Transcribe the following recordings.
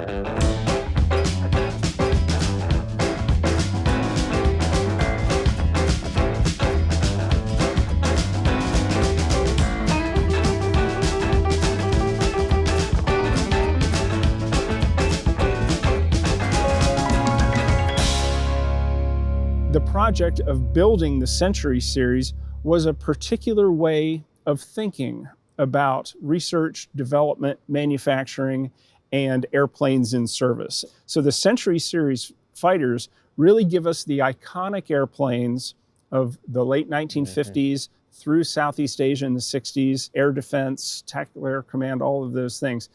The project of building the Century series was a particular way of thinking about research, development, manufacturing, and airplanes in service. So the Century series fighters really give us the iconic airplanes of the late 1950s through Southeast Asia in the 60s, air defense, tactical air command, all of those things.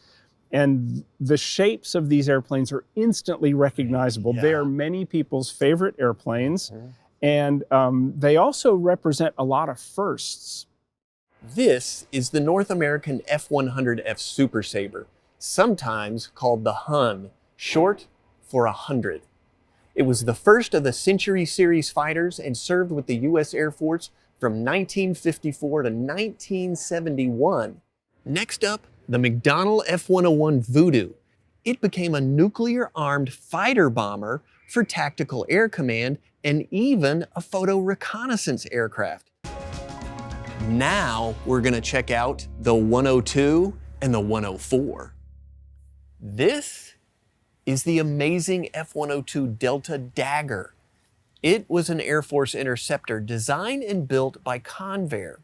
And the shapes of these airplanes are instantly recognizable. They are many people's favorite airplanes, and they also represent a lot of firsts. This is the North American F-100F Super Sabre, sometimes called the Hun, short for 100. It was the first of the Century Series fighters and served with the U.S. Air Force from 1954 to 1971. Next up, the McDonnell F-101 Voodoo. It became a nuclear-armed fighter bomber for tactical air command and even a photo reconnaissance aircraft. Now we're going to check out the 102 and the 104. This is the amazing F-102 Delta Dagger. It was an Air Force interceptor designed and built by Convair.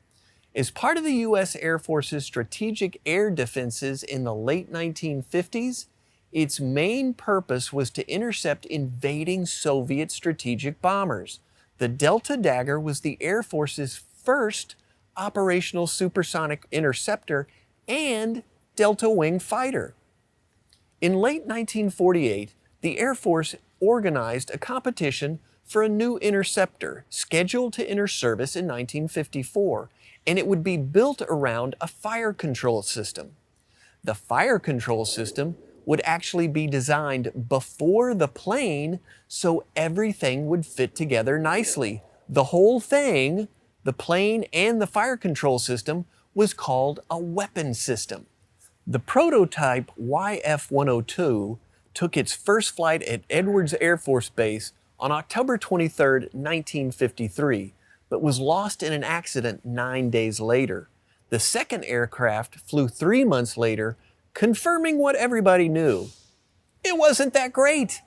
As part of the U.S. Air Force's strategic air defenses in the late 1950s, its main purpose was to intercept invading Soviet strategic bombers. The Delta Dagger was the Air Force's first operational supersonic interceptor and Delta Wing fighter. In late 1948, the Air Force organized a competition for a new interceptor scheduled to enter service in 1954, and it would be built around a fire control system. The fire control system would actually be designed before the plane so everything would fit together nicely. The whole thing, the plane and the fire control system, was called a weapon system. The prototype YF-102 took its first flight at Edwards Air Force Base on October 23, 1953, but was lost in an accident 9 days later. The second aircraft flew 3 months later, confirming what everybody knew. It wasn't that great.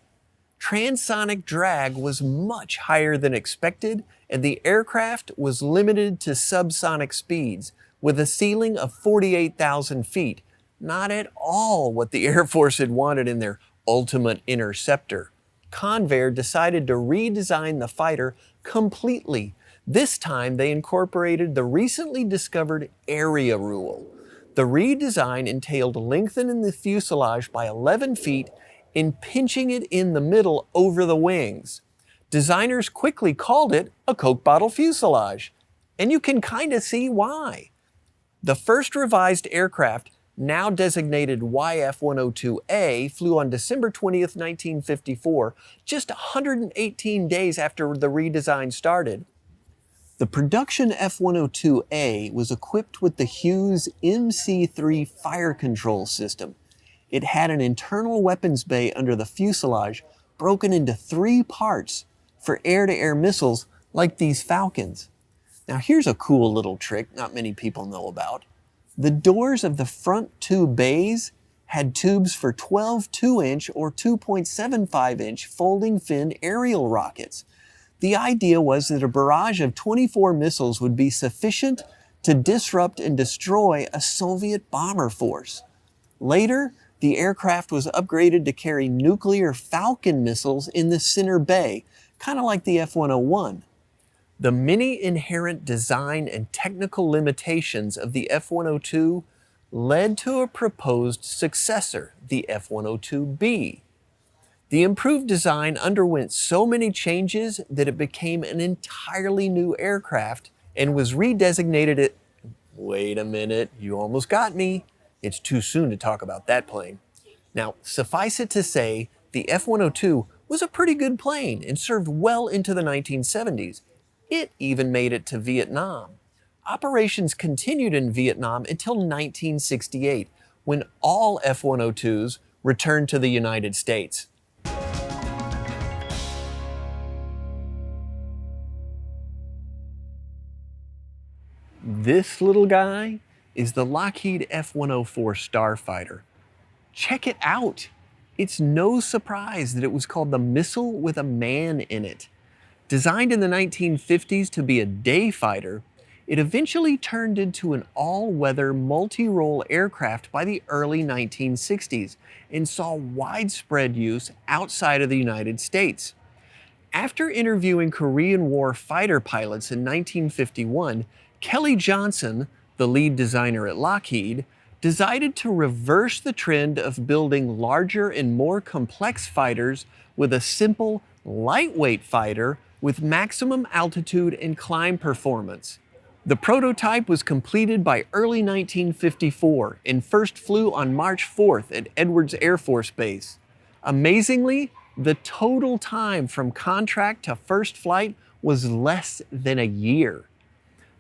Transonic drag was much higher than expected, and the aircraft was limited to subsonic speeds with a ceiling of 48,000 feet. Not at all what the Air Force had wanted in their ultimate interceptor. Convair decided to redesign the fighter completely. This time they incorporated the recently discovered area rule. The redesign entailed lengthening the fuselage by 11 feet and pinching it in the middle over the wings. Designers quickly called it a Coke bottle fuselage, and you can kind of see why. The first revised aircraft, now designated YF-102A, flew on December 20th, 1954, just 118 days after the redesign started. The production F-102A was equipped with the Hughes MC-3 fire control system. It had an internal weapons bay under the fuselage broken into 3 parts for air-to-air missiles like these Falcons. Now here's a cool little trick not many people know about. The doors of the front 2 bays had tubes for 12 2-inch or 2.75-inch folding fin aerial rockets. The idea was that a barrage of 24 missiles would be sufficient to disrupt and destroy a Soviet bomber force. Later, the aircraft was upgraded to carry nuclear Falcon missiles in the center bay, kind of like the F-101. The many inherent design and technical limitations of the F-102 led to a proposed successor, the F-102B. The improved design underwent so many changes that it became an entirely new aircraft and was redesignated it. Wait a minute, you almost got me. It's too soon to talk about that plane. Now, suffice it to say, the F-102 was a pretty good plane and served well into the 1970s. It even made it to Vietnam. Operations continued in Vietnam until 1968, when all F-102s returned to the United States. This little guy is the Lockheed F-104 Starfighter. Check it out. It's no surprise that it was called the missile with a man in it. Designed in the 1950s to be a day fighter, it eventually turned into an all-weather multi-role aircraft by the early 1960s and saw widespread use outside of the United States. After interviewing Korean War fighter pilots in 1951, Kelly Johnson, the lead designer at Lockheed, decided to reverse the trend of building larger and more complex fighters with a simple, lightweight fighter with maximum altitude and climb performance. The prototype was completed by early 1954 and first flew on March 4th at Edwards Air Force Base. Amazingly, the total time from contract to first flight was less than a year.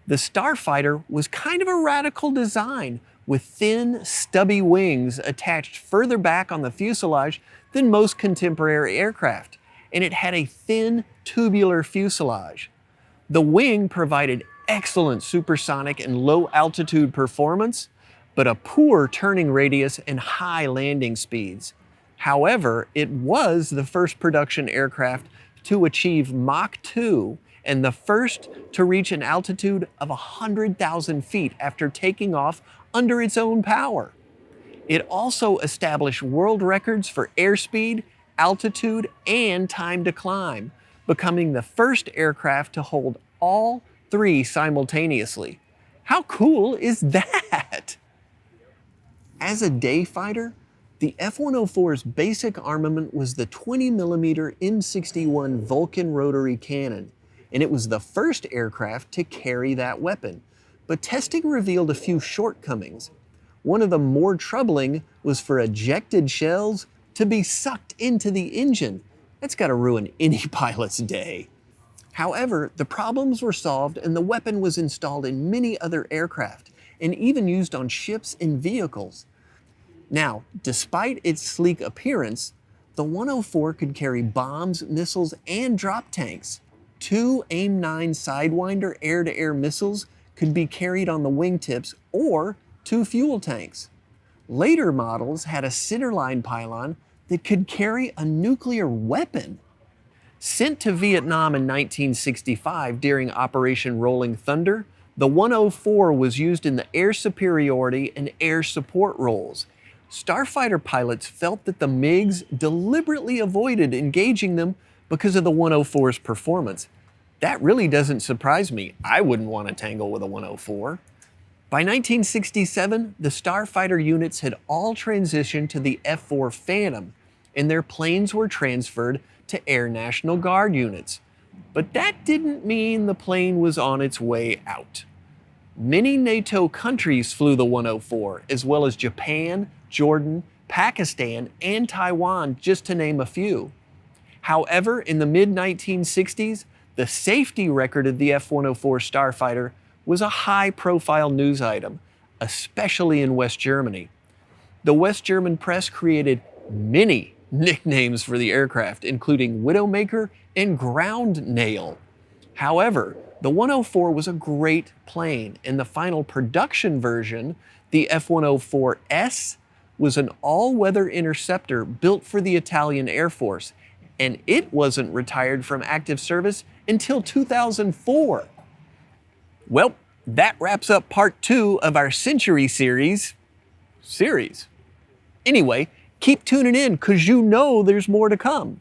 The Starfighter was kind of a radical design, with thin, stubby wings attached further back on the fuselage than most contemporary aircraft, and it had a thin, tubular fuselage. The wing provided excellent supersonic and low-altitude performance, but a poor turning radius and high landing speeds. However, it was the first production aircraft to achieve Mach 2 and the first to reach an altitude of 100,000 feet after taking off under its own power. It also established world records for airspeed, altitude, and time to climb, becoming the first aircraft to hold all three simultaneously. How cool is that? As a day fighter, the F-104's basic armament was the 20mm M61 Vulcan rotary cannon, and it was the first aircraft to carry that weapon. But testing revealed a few shortcomings. One of the more troubling was for ejected shells to be sucked into the engine. That's got to ruin any pilot's day. However, the problems were solved and the weapon was installed in many other aircraft and even used on ships and vehicles. Now, despite its sleek appearance, the 104 could carry bombs, missiles, and drop tanks. 2 AIM-9 Sidewinder air-to-air missiles could be carried on the wingtips or 2 fuel tanks. Later models had a centerline pylon that could carry a nuclear weapon. Sent to Vietnam in 1965 during Operation Rolling Thunder, the 104 was used in the air superiority and air support roles. Starfighter pilots felt that the MiGs deliberately avoided engaging them because of the 104's performance. That really doesn't surprise me. I wouldn't want to tangle with a 104. By 1967, the Starfighter units had all transitioned to the F-4 Phantom, and their planes were transferred to Air National Guard units. But that didn't mean the plane was on its way out. Many NATO countries flew the 104, as well as Japan, Jordan, Pakistan, and Taiwan, just to name a few. However, in the mid-1960s, the safety record of the F-104 Starfighter was a high-profile news item, especially in West Germany. The West German press created many nicknames for the aircraft, including Widowmaker and Ground Nail. However, the 104 was a great plane, and the final production version, the F-104S, was an all-weather interceptor built for the Italian Air Force, and it wasn't retired from active service until 2004. Well, that wraps up part 2 of our Century series. Anyway, keep tuning in because you know there's more to come.